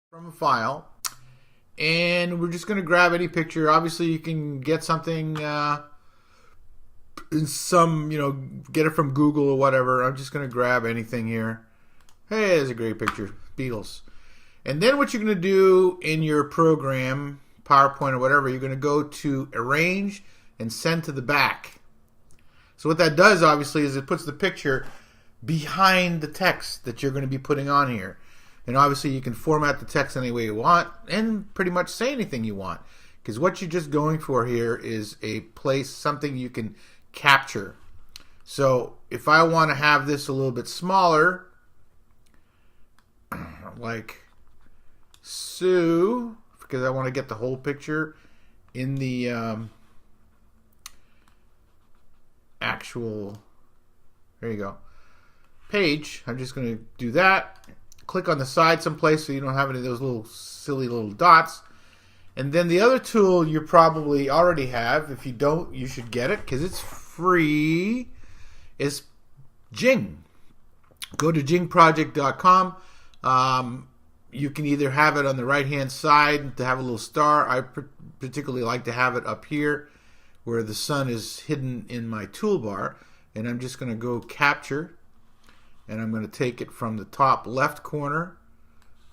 from a file, and we're just going to grab any picture. Obviously, you can get something in some, get it from Google or whatever. I'm just going to grab anything here. Hey, there's a great picture, Beatles. And then what you're going to do in your program, PowerPoint or whatever, you're going to go to Arrange and Send to the Back. So what that does, obviously, is it puts the picture behind the text that you're going to be putting on here. And obviously you can format the text any way you want and pretty much say anything you want, because what you're just going for here is a place, something you can capture. So if I want to have this a little bit smaller, like so, because I want to get the whole picture in the actual, there you go, page, I'm just going to do that. Click on the side someplace so you don't have any of those little silly little dots. And then the other tool you probably already have, if you don't, you should get it because it's free, is Jing. Go to jingproject.com. You can either have it on the right hand side to have a little star. I particularly like to have it up here where the sun is hidden in my toolbar. And I'm just going to go capture. And I'm going to take it from the top left corner,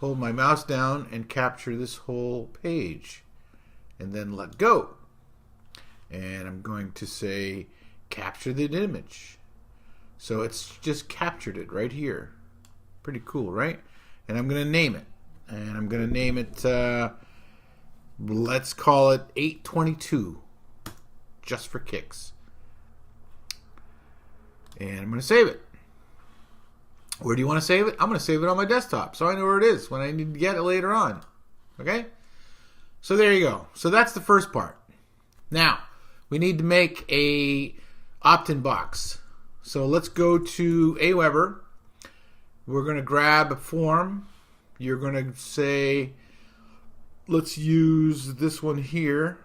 hold my mouse down, and capture this whole page. And then let go. And I'm going to say, capture the image. So it's just captured it right here. Pretty cool, right? And I'm going to name it. And I'm going to name it, let's call it 822, just for kicks. And I'm going to save it. Where do you want to save it? I'm going to save it on my desktop so I know where it is when I need to get it later on. Okay? So there you go. So that's the first part. Now, we need to make a opt-in box. So let's go to Aweber. We're going to grab a form. You're going to say, let's use this one here.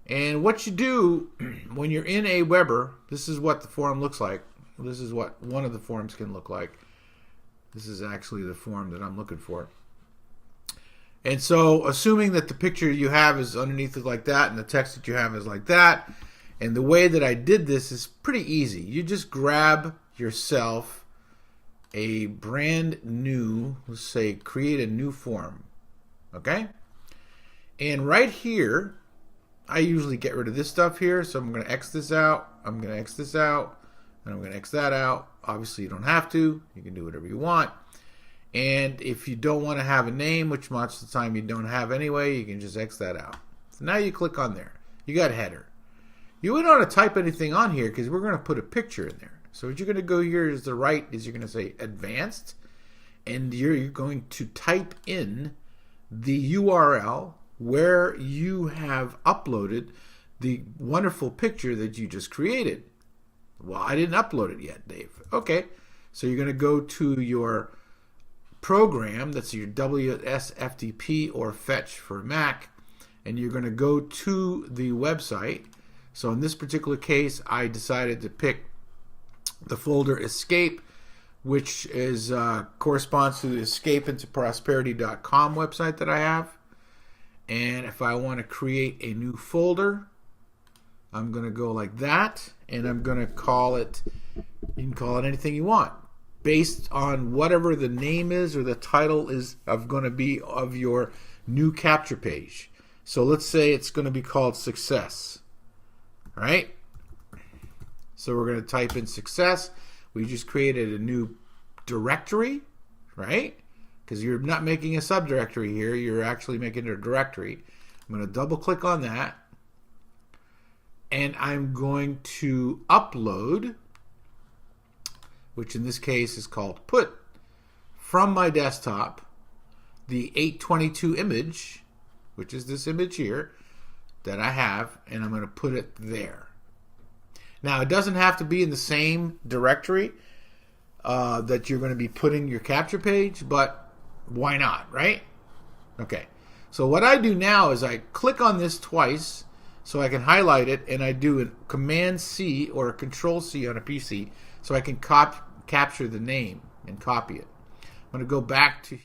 And what you do when you're in Aweber, this is what the form looks like. This is what one of the forms can look like. This is actually the form that I'm looking for. And so, assuming that the picture you have is underneath it like that, and the text that you have is like that, and the way that I did this is pretty easy. You just grab yourself a brand new, let's say, create a new form. Okay? And right here, I usually get rid of this stuff here, so I'm going to X this out. I'm going to X this out. And I'm going to X that out. Obviously, you don't have to. You can do whatever you want. And if you don't want to have a name, which much of the time you don't have anyway, you can just X that out. So now you click on there. You got a header. You wouldn't want to type anything on here because we're going to put a picture in there. So what you're going to go here is the right is you're going to say advanced. And you're going to type in the URL where you have uploaded the wonderful picture that you just created. Well, I didn't upload it yet, Dave. Okay, so you're going to go to your program, that's your WSFTP or Fetch for Mac, and you're going to go to the website. So in this particular case, I decided to pick the folder Escape, which is corresponds to the escapeintoprosperity.com website that I have. And if I want to create a new folder, I'm going to go like that, and I'm going to call it, you can call it anything you want, based on whatever the name is or the title is of going to be of your new capture page. So let's say it's going to be called Success. All right? So we're going to type in Success. We just created a new directory, right? Because you're not making a subdirectory here. You're actually making a directory. I'm going to double click on that. And I'm going to upload, which in this case is called put, from my desktop, the 822 image, which is this image here, that I have, and I'm going to put it there. Now, it doesn't have to be in the same directory that you're going to be putting your capture page, but why not, right? Okay. So what I do now is I click on this twice, so I can highlight it, and I do a Command-C or a Control-C on a PC so I can capture the name and copy it. I'm going to go back to